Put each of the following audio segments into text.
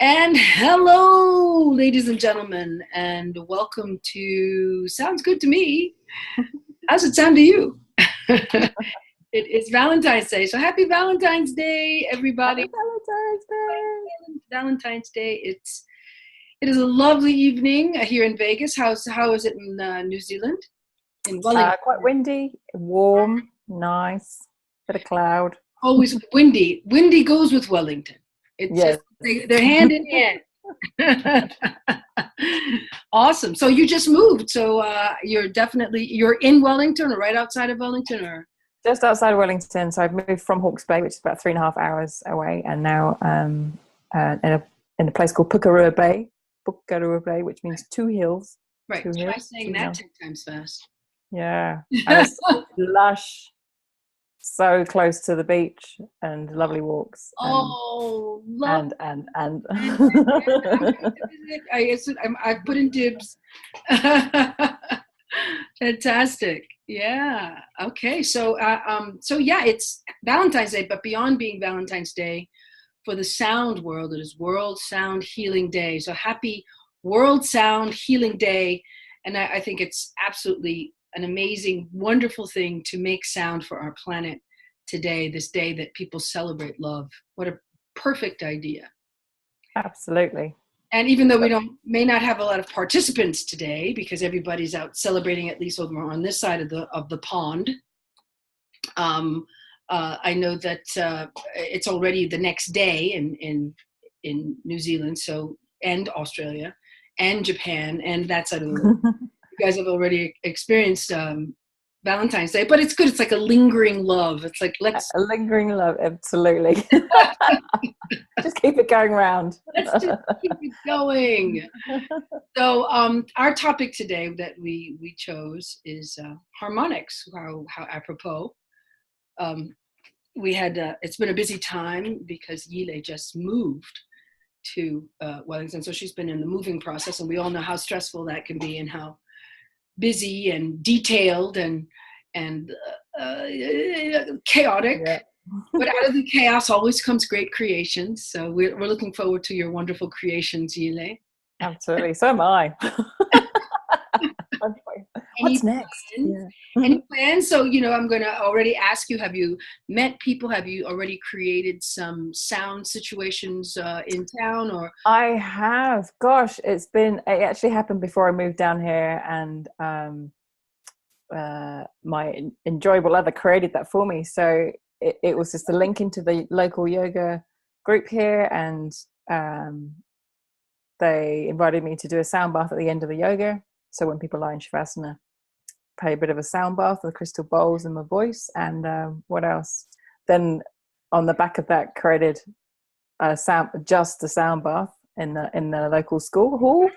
And hello, ladies and gentlemen, and welcome to Sounds Good to Me. How's it sound to you? It's Valentine's Day, so happy Valentine's Day, everybody. Happy Valentine's Day. Valentine's Day. It is a lovely evening here in Vegas. How is it in New Zealand? In Wellington. Quite windy, warm, nice, bit of cloud. Always windy. Windy goes with Wellington. It's Yes. just they're hand in hand. Awesome. So you just moved. So you're in Wellington or right outside of Wellington, or Just outside of Wellington. So I've moved from Hawke's Bay, which is about 3.5 hours away, and now in a place called Pukerua Bay, which means two hills. right? Two Try hills, saying two that hills. 10 times fast. Yeah, and it's so lush, so close to the beach, and lovely walks. Oh, love and I put in dibs. Fantastic. Yeah. Okay. So yeah, it's Valentine's Day, but beyond being Valentine's Day, for the sound world, it is World Sound Healing Day. So happy World Sound Healing Day. And I think it's absolutely an amazing, wonderful thing to make sound for our planet today, this day that people celebrate love. What a perfect idea. Absolutely. And even though we may not have a lot of participants today because everybody's out celebrating, at least over on this side of the pond, I know that it's already the next day in New Zealand, and Australia and Japan and that side of the world. You guys have already experienced Valentine's Day, but it's good. It's like a lingering love. It's like a lingering love, absolutely. Just keep it going round. Let's just keep it going. So our topic today that we chose is harmonics. How apropos. We had it's been a busy time because Yile just moved to Wellington, so she's been in the moving process, and we all know how stressful that can be and how busy and detailed and chaotic. Yeah. But out of the chaos always comes great creations. So we're looking forward to your wonderful creations, Yile. Absolutely. So am I. What's next? Yeah. Any plans? So, I'm going to already ask you, have you met people? Have you already created some sound situations in town? Or I have. Gosh, it actually happened before I moved down here, and my enjoyable other created that for me. So it was just a link into the local yoga group here, and they invited me to do a sound bath at the end of the yoga. So when people lie in Shavasana, pay a bit of a sound bath with crystal bowls and my voice. And what else? Then on the back of that, created a sound bath in the local school hall,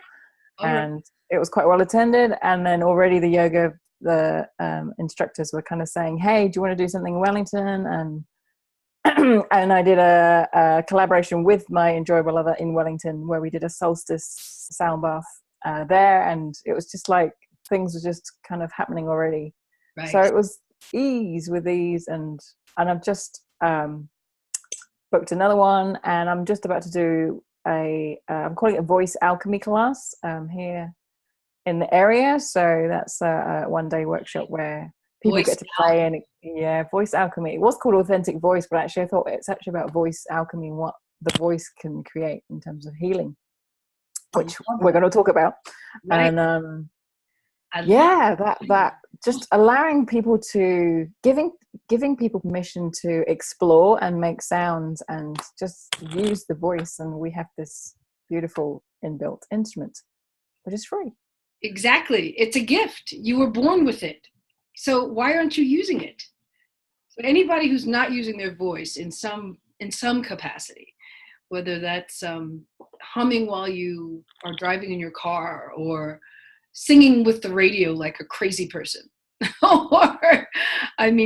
and it was quite well attended. And then already the instructors were kind of saying, "Hey, do you want to do something in Wellington?" And and I did a collaboration with my enjoyable other in Wellington, where we did a solstice sound bath there, and it was just like things were just kind of happening already. Right. So it was ease, and I've just booked another one, and I'm just about to do I'm calling it a voice alchemy class here in the area. So that's a one-day workshop where people get to play voice alchemy. It was called authentic voice, but actually I thought it's actually about voice alchemy and what the voice can create in terms of healing, which we're going to talk about. Right. And that just allowing people to giving people permission to explore and make sounds and just use the voice. And we have this beautiful inbuilt instrument, which is free. Exactly. It's a gift. You were born with it. So why aren't you using it? So anybody who's not using their voice in some capacity, whether that's humming while you are driving in your car, or singing with the radio like a crazy person, or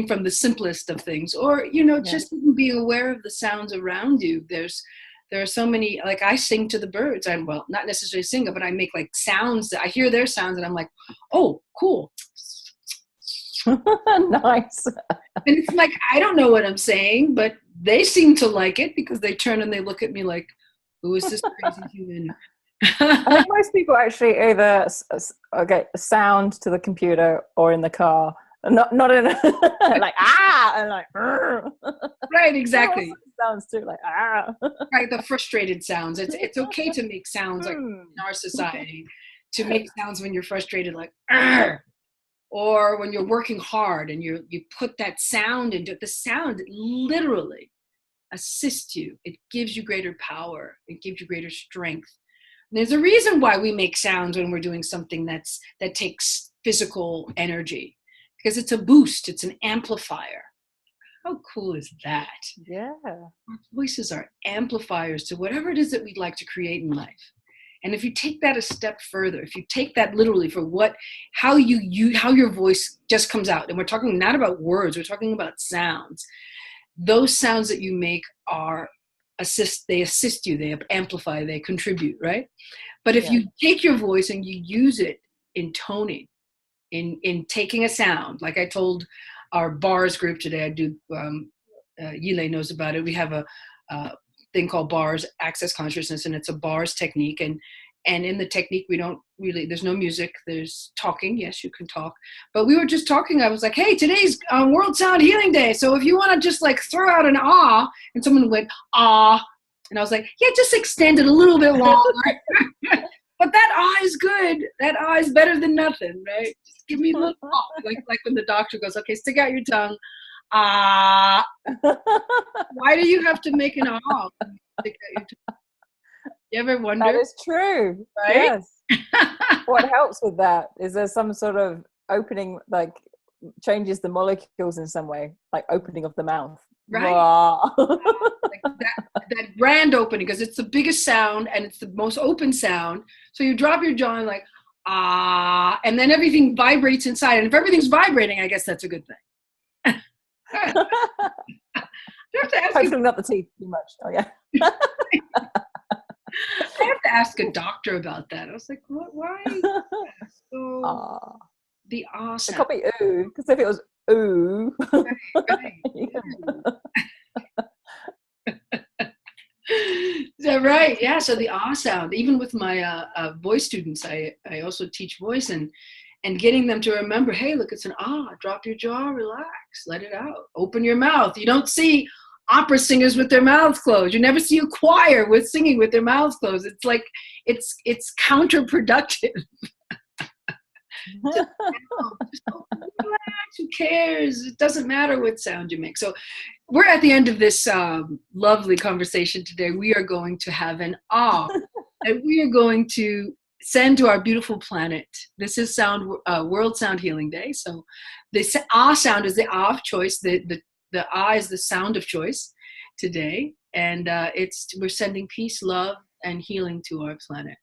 from the simplest of things, or just even being aware of the sounds around you. There are so many, like I sing to the birds. Not necessarily sing, but I make like sounds that I hear their sounds and I'm like, oh, cool. Nice. And it's like, I don't know what I'm saying, but they seem to like it because they turn and they look at me like, Who is this crazy human? I think most people actually either get sound to the computer or in the car, not in like and like Right, exactly. Sounds too like Right, the frustrated sounds. It's okay to make sounds like in our society, to make sounds when you're frustrated, like "Arr!" Or when you're working hard and you put that sound into it. The sound literally assists you. It gives you greater power. It gives you greater strength. And there's a reason why we make sounds when we're doing something that takes physical energy, because it's a boost. It's an amplifier. How cool is that? Yeah. Our voices are amplifiers to whatever it is that we'd like to create in life. And if you take that a step further, if you take that literally for how your voice just comes out, and we're talking not about words, we're talking about sounds. Those sounds that you make they assist you, they amplify, they contribute, right? But if you take your voice and you use it in toning, in taking a sound, like I told our bars group today, I do, Yile knows about it. We have a thing called bars, access consciousness, and it's a bars technique. And in the technique, there's no music, there's talking. Yes, you can talk. But we were just talking. I was like, hey, today's World Sound Healing Day. So if you want to just like throw out an ah, and someone went, ah, and I was like, yeah, just extend it a little bit longer. But that ah is good. That ah is better than nothing, right? Just give me a little ah. Like when the doctor goes, okay, stick out your tongue. Ah. Why do you have to make an ah? Stick out your tongue? You ever wonder? That is true. Right? Yes. What helps with that? Is there some sort of opening, like changes the molecules in some way, like opening of the mouth? Right. Like that grand opening, because it's the biggest sound and it's the most open sound. So you drop your jaw and like, ah, and then everything vibrates inside. And if everything's vibrating, I guess that's a good thing. You have to ask Hopefully not the teeth too much. Oh yeah. I have to ask a doctor about that. I was like, what? Why? So the awesome. It could be ooh, because if it was ooh. Right. Yeah. So the ah sound, even with my voice students, I also teach voice and getting them to remember, hey, look, it's an ah, drop your jaw, relax, let it out, open your mouth. You don't see opera singers with their mouths closed. You never see a choir singing with their mouths closed. It's like, it's counterproductive. Just relax, who cares? It doesn't matter what sound you make. So we're at the end of this lovely conversation today. We are going to have an ah that we are going to send to our beautiful planet. This is World Sound Healing Day. So the ah sound is the ah of choice. The ah is the sound of choice today. And we're sending peace, love, and healing to our planet.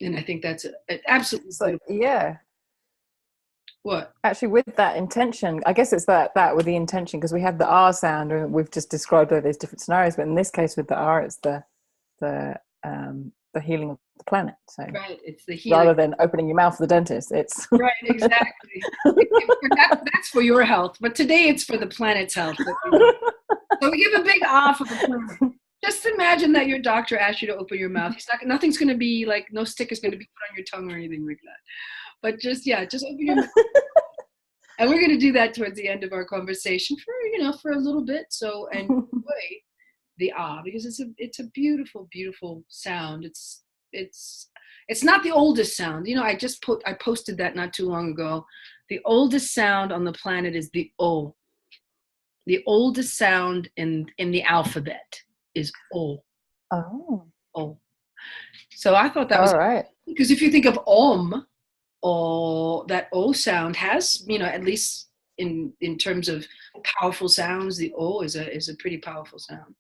And I think that's absolutely yeah. What? Actually, with that intention, I guess it's that with the intention, because we have the R sound, and we've just described all those different scenarios. But in this case, with the R, it's the healing of the planet. So right, it's the healing. Rather than opening your mouth for the dentist, it's right, exactly. That's for your health, but today it's for the planet's health. So we give a big ah for the planet. Just imagine that your doctor asked you to open your mouth. Nothing's going to be like, no stick is going to be put on your tongue or anything like that. But just open your mouth. And we're going to do that towards the end of our conversation for a little bit. So, and enjoy the ah, because it's a beautiful, beautiful sound. It's not the oldest sound. I posted that not too long ago. The oldest sound on the planet is the O. The oldest sound in the alphabet is O. Oh. O. So I thought that was right. Because if you think of Om, that O sound has, at least in terms of powerful sounds, the O is a pretty powerful sound.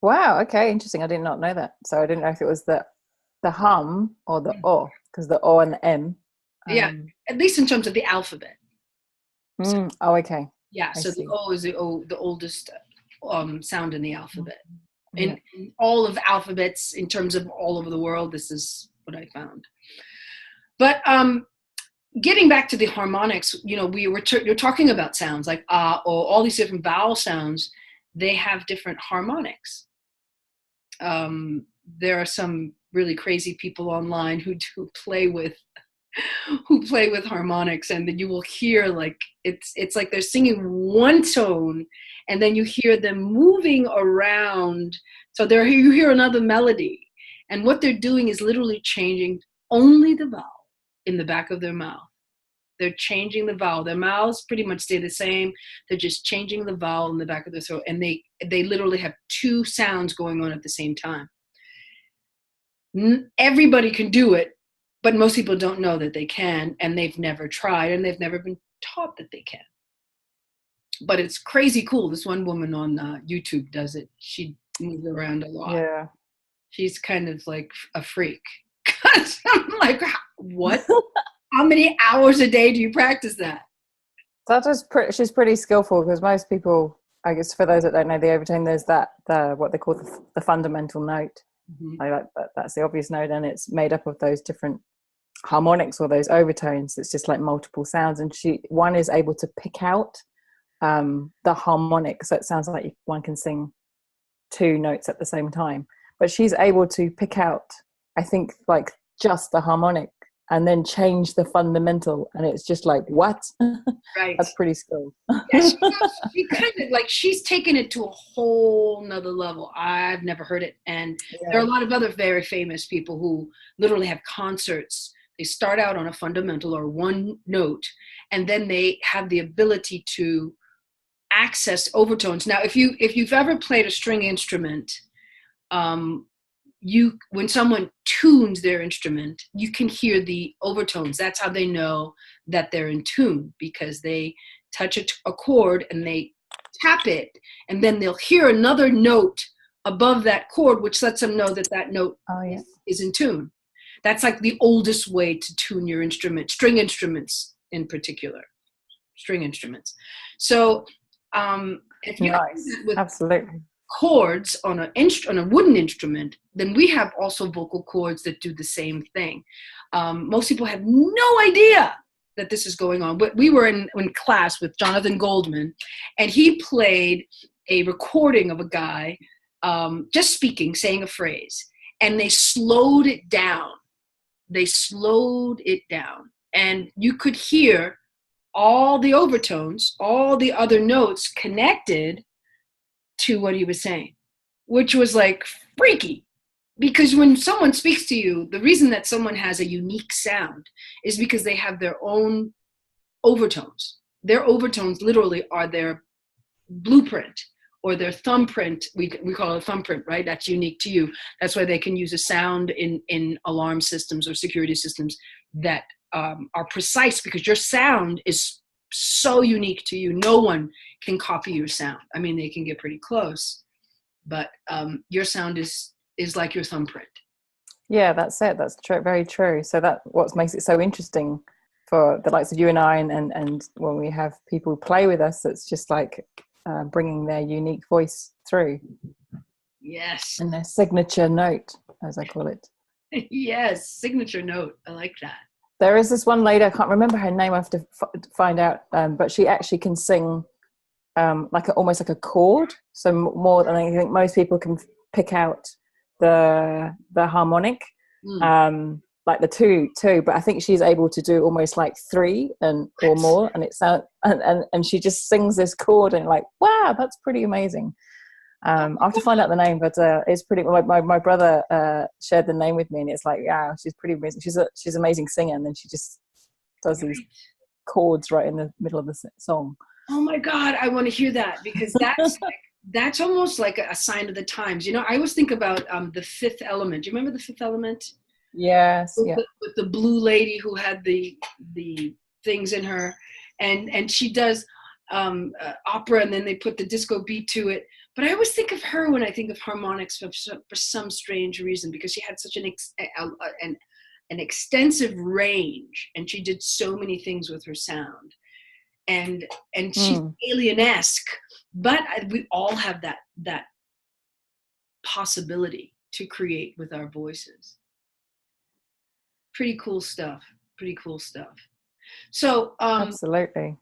Wow. Okay. Interesting. I did not know that. So I didn't know if it was the hum or the O, because the O and the M. Yeah. At least in terms of the alphabet. So, okay. Yeah. So the O is the oldest sound in the alphabet. In all of alphabets, in terms of all over the world, this is what I found. But getting back to the harmonics, you're talking about sounds like ah, or all these different vowel sounds. They have different harmonics. There are some really crazy people online who do play with who play with harmonics, and then you will hear like it's like they're singing one tone and then you hear them moving around, so there you hear another melody, and what they're doing is literally changing only the vowel in the back of their mouth. They're changing the vowel. Their mouths pretty much stay the same. They're just changing the vowel in the back of their throat, and they literally have two sounds going on at the same time. Everybody can do it, but most people don't know that they can, and they've never tried, and they've never been taught that they can. But it's crazy cool. This one woman on YouTube does it. She moves around a lot. Yeah. She's kind of like a freak. I'm like, what? How many hours a day do you practice that? She's pretty skillful, because most people, I guess, for those that don't know the overtone, there's what they call the fundamental note. Mm-hmm. That's the obvious note, and it's made up of those different harmonics or those overtones. It's just like multiple sounds, and one is able to pick out the harmonic, so it sounds like one can sing two notes at the same time, but she's able to pick out, I think, like just the harmonic and then change the fundamental, and it's just like, what? Right. That's pretty skilled. Yeah, she kind of like, she's taken it to a whole nother level. I've never heard it. And there are a lot of other very famous people who literally have concerts. They start out on a fundamental or one note, and then they have the ability to access overtones. Now, if you've ever played a string instrument, when someone tunes their instrument, you can hear the overtones. That's how they know that they're in tune, because they touch a chord and they tap it, and then they'll hear another note above that chord, which lets them know that note is in tune. That's like the oldest way to tune your instrument, string instruments in particular, string instruments. So if you with absolutely chords on a wooden instrument, then we have also vocal cords that do the same thing. Most people have no idea that this is going on. But we were in class with Jonathan Goldman, and he played a recording of a guy just speaking, saying a phrase, and they slowed it down. And you could hear all the overtones, all the other notes connected to what he was saying, which was like freaky. Because when someone speaks to you, the reason that someone has a unique sound is because they have their own overtones. Their overtones literally are their blueprint or their thumbprint. We call it a thumbprint, right? That's unique to you. That's why they can use a sound in alarm systems or security systems that are precise, because your sound is so unique to you. No one can copy your sound. I mean, they can get pretty close, but your sound is like your thumbprint. Yeah, that's it. That's true. Very true. So that what makes it so interesting for the likes of you and I, and when we have people play with us, it's just like bringing their unique voice through. Yes. And their signature note, as I call it. Yes, signature note. I like that. There is this one lady, I can't remember her name, I have to find out, but she actually can sing almost like a chord. So more than I think most people can pick out the harmonic, like the two, but I think she's able to do almost like three or more, and it sounds and she just sings this chord, and like, wow, that's pretty amazing. I have to find out the name, but it's pretty. My brother shared the name with me, and it's like, yeah, she's pretty amazing. She's an amazing singer, and then she just does these chords right in the middle of the song. Oh my God, I want to hear that, because that's almost like a sign of the times. You know, I always think about the Fifth Element. Do you remember the Fifth Element? Yes. With the blue lady who had the things in her, and she does opera, and then they put the disco beat to it. But I always think of her when I think of harmonics for some strange reason, because she had such an extensive range, and she did so many things with her sound, and she's alien-esque, but we all have that possibility to create with our voices. Pretty cool stuff. So absolutely.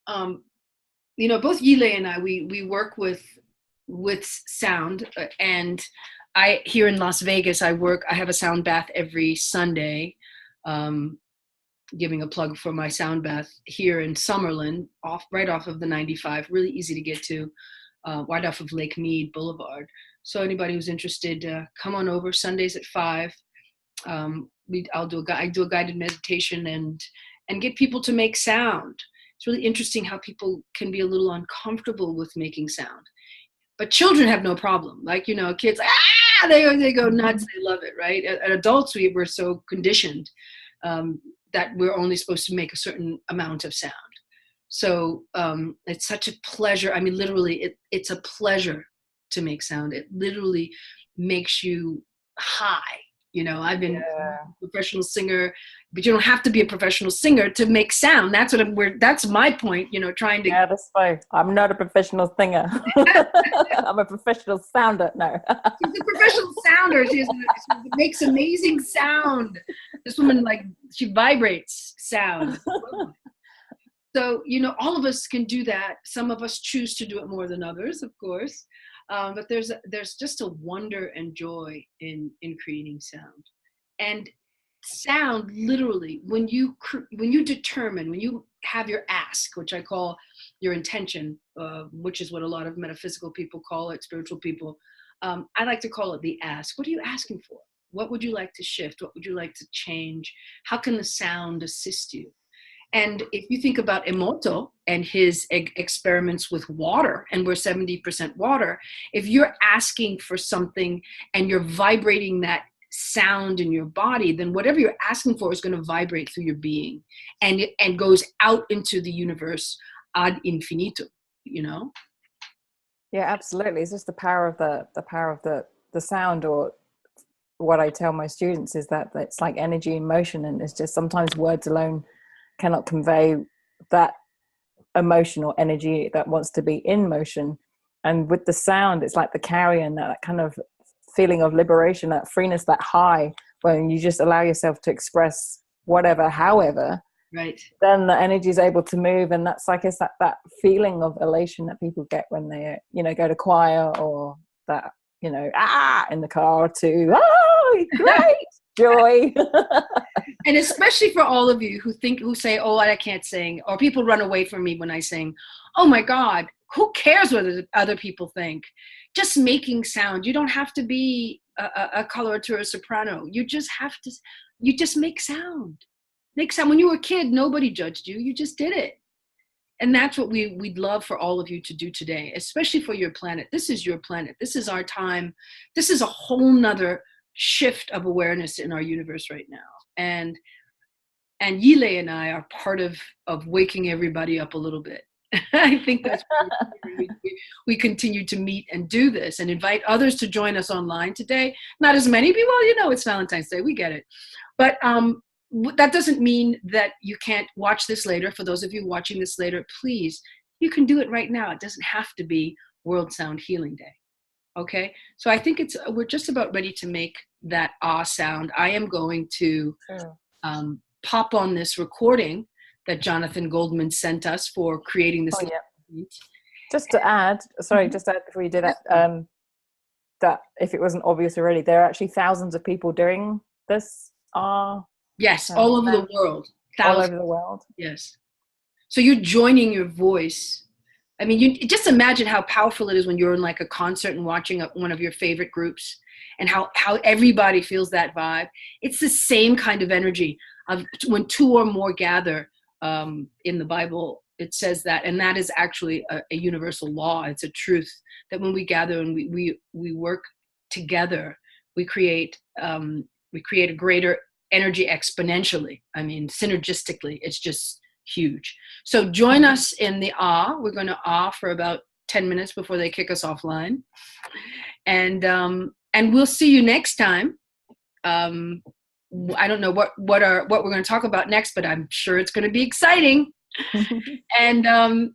You know, both Yile and I, we work with sound, and I here in Las Vegas, I have a sound bath every Sunday. Um, Giving a plug for my sound bath here in Summerlin, right off of the 95, really easy to get to, right off of Lake Mead Boulevard. So anybody who's interested, come on over Sundays at 5. I do a guided meditation and get people to make sound. It's really interesting how people can be a little uncomfortable with making sound, but children have no problem. Like, kids, they go nuts. They love it, right? And adults, we're so conditioned that we're only supposed to make a certain amount of sound. So it's such a pleasure. I mean, literally, it's a pleasure to make sound. It literally makes you high. I've been a professional singer, but you don't have to be a professional singer to make sound. That's my point, trying to. Yeah, that's fine. I'm not a professional singer. I'm a professional sounder. No. She's a professional sounder. She makes amazing sound. This woman, she vibrates sound. So, all of us can do that. Some of us choose to do it more than others, of course. But there's just a wonder and joy in creating sound. And sound, literally, when you determine, when you have your ask, which I call your intention, which is what a lot of metaphysical people call it, spiritual people. I like to call it the ask. What are you asking for? What would you like to shift? What would you like to change? How can the sound assist you? And if you think about Emoto and his experiments with water, and we're 70% water, if you're asking for something and you're vibrating that sound in your body, then whatever you're asking for is going to vibrate through your being and goes out into the universe ad infinitum, Yeah, absolutely. It's just the power of the sound, or what I tell my students is that it's like energy in motion, and it's just sometimes words alone cannot convey that emotion or energy that wants to be in motion. And with the sound, it's like the carrion, that kind of feeling of liberation, that freeness, that high, when you just allow yourself to express whatever, however, right, then the energy is able to move. And that's like, it's that feeling of elation that people get when they go to choir, or that in the car, to great joy. And especially for all of you who say, oh, I can't sing, or people run away from me when I sing. Oh my God, who cares what other people think? Just making sound. You don't have to be a coloratura soprano. You just make sound. Make sound. When you were a kid, nobody judged you. You just did it. And that's what we'd love for all of you to do today, especially for your planet. This is your planet. This is our time. This is a whole nother shift of awareness in our universe right now. And Yile and I are part of waking everybody up a little bit. I think that's we continue to meet and do this and invite others to join us online today. Not as many people, it's Valentine's Day. We get it. But that doesn't mean that you can't watch this later. For those of you watching this later, please, you can do it right now. It doesn't have to be World Sound Healing Day. Okay, so I think we're just about ready to make that sound. I am going to pop on this recording that Jonathan Goldman sent us for creating this. Just to add before you do that, that if it wasn't obvious already, there are actually thousands of people doing this. Yes, all over the world. All over the world. Yes. So you're joining your voice. I mean, you just imagine how powerful it is when you're in like a concert and watching one of your favorite groups, and how everybody feels that vibe. It's the same kind of energy of when two or more gather. In the Bible, it says that, and that is actually a universal law. It's a truth that when we gather and we work together, we create a greater energy exponentially. I mean, synergistically, it's just huge. So join us in the We're going to for about 10 minutes before they kick us offline, and we'll see you next time. I don't know what we're going to talk about next, but I'm sure it's going to be exciting. And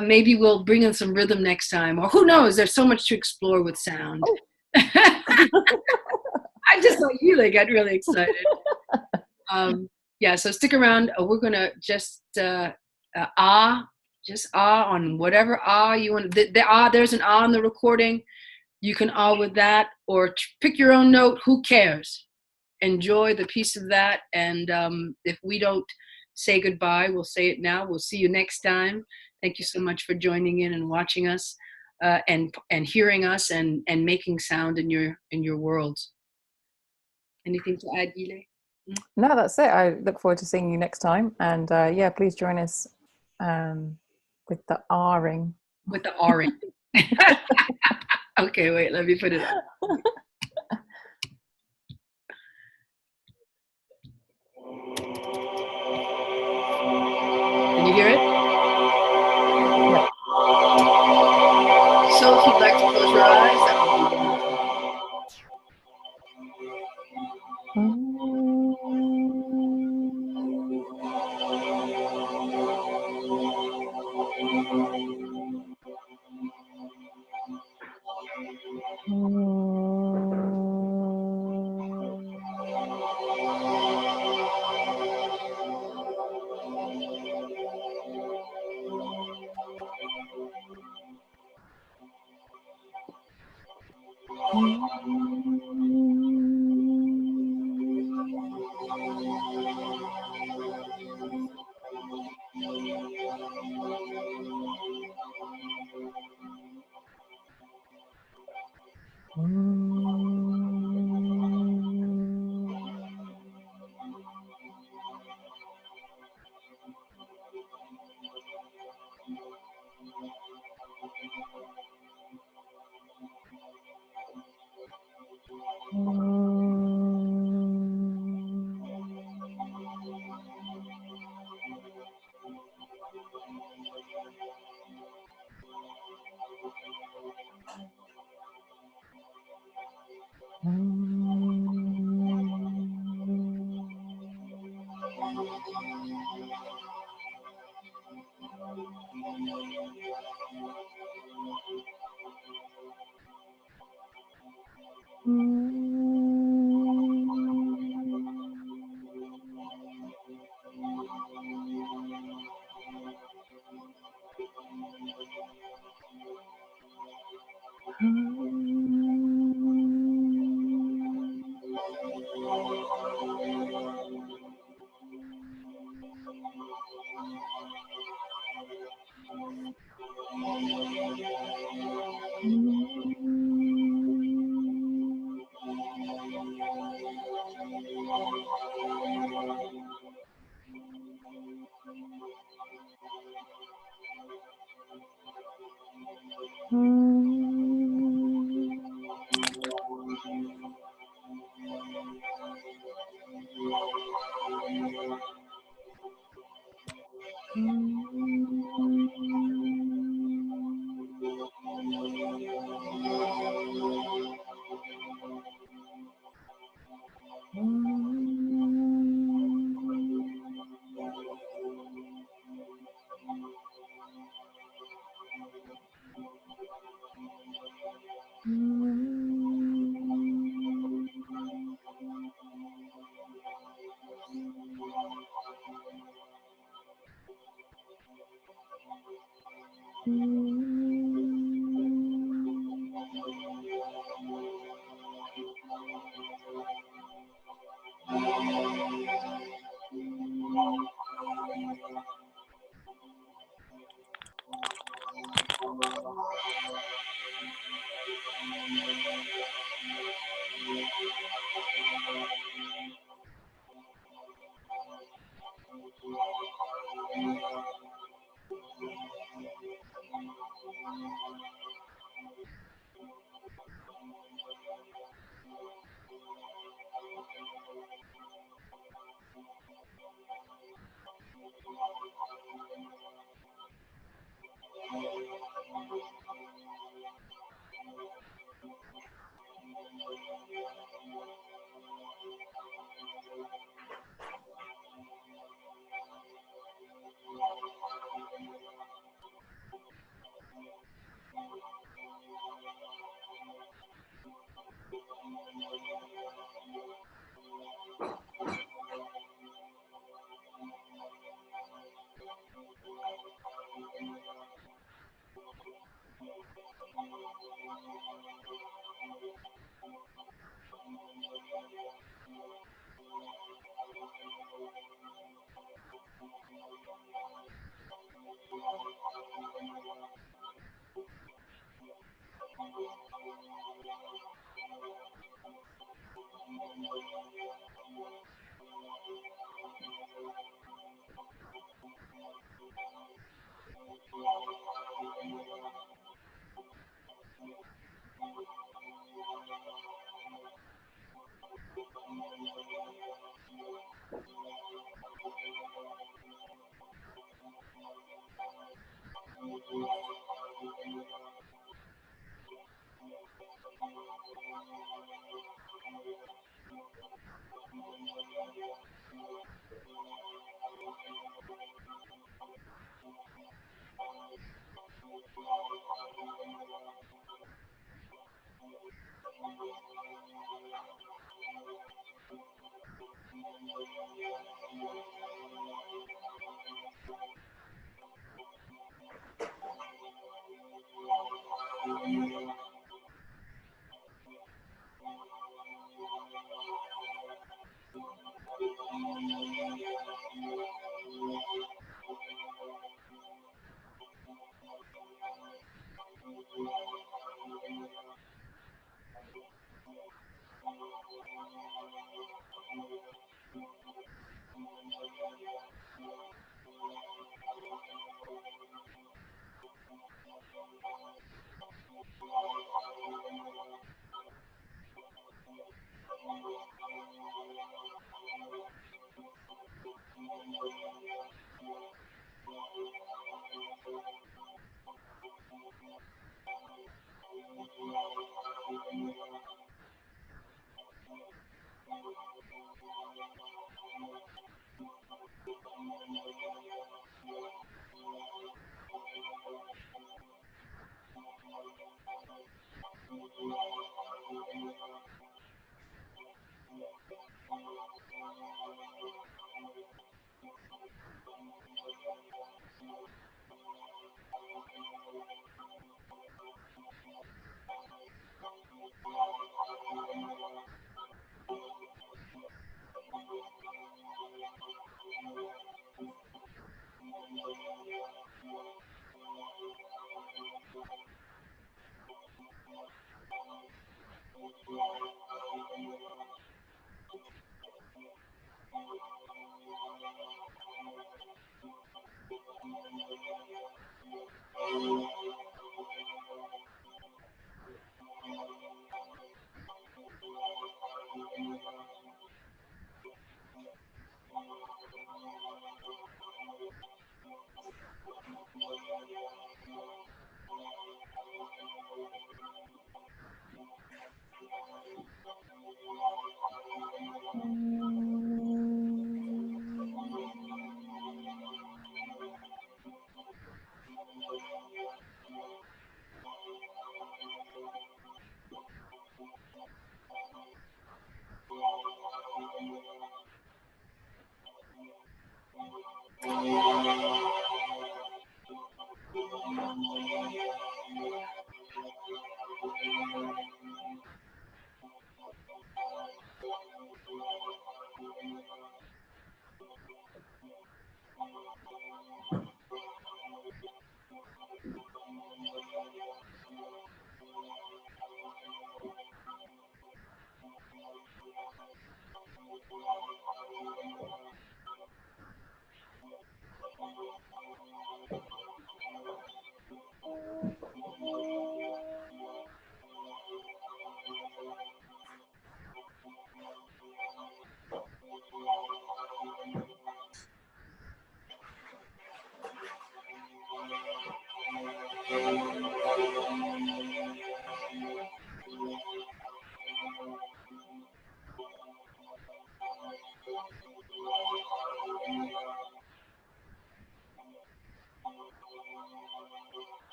maybe we'll bring in some rhythm next time, or who knows? There's so much to explore with sound. I just saw you get really excited. So stick around. We're going to just on whatever you want. There's an on the recording. you can all with that, or pick your own note. Who cares? Enjoy the piece of that. And if we don't say goodbye, we'll say it now. We'll see you next time. Thank you so much for joining in and watching us, and hearing us, and making sound in your worlds. Anything to add, Gile? No, that's it. I look forward to seeing you next time. And yeah, please join us with the R-ing. With the R-ing. Okay, wait, let me put it up. Can you hear it? Yeah. So if you'd like to close your eyes, that would be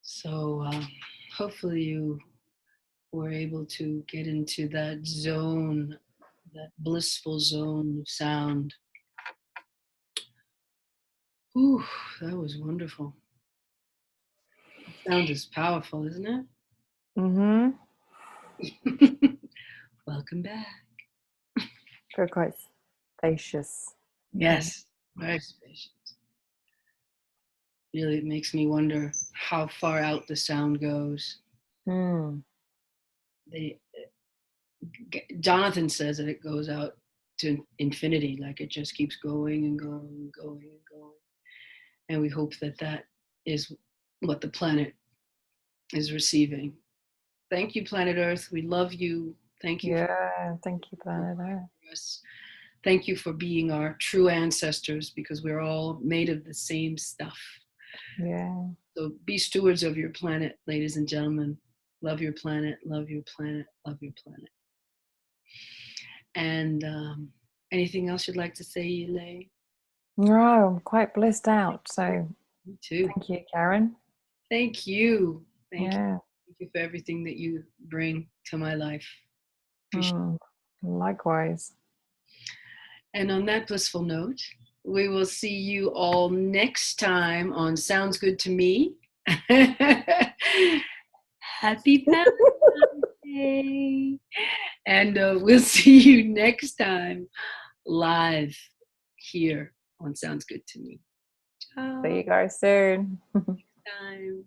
So hopefully you were able to get into that zone, that blissful zone of sound. Ooh, that was wonderful. Sound is powerful, isn't it? Mm-hmm. Welcome back. Very quite spacious. Yes, very spacious. Really, it makes me wonder how far out the sound goes. Mm. Jonathan says that it goes out to infinity, like it just keeps going and going and going and going. And we hope that that is what the planet is receiving. Thank you, planet Earth. We love you. Thank you. Yeah, thank you, planet Earth. Us. Thank you for being our true ancestors, because we're all made of the same stuff. Yeah. So be stewards of your planet, ladies and gentlemen. Love your planet, love your planet, love your planet. And anything else you'd like to say, Elaine? No, I'm quite blissed out. So Me too. thank you, Karen. Thank you. Thank you. Yeah. Thank you for everything that you bring to my life. Appreciate Mm. Likewise. it. And on that blissful note, we will see you all next time on Sounds Good to Me. Happy Valentine's Day. And we'll see you next time live here on Sounds Good to Me. Ciao. See you guys soon. Time.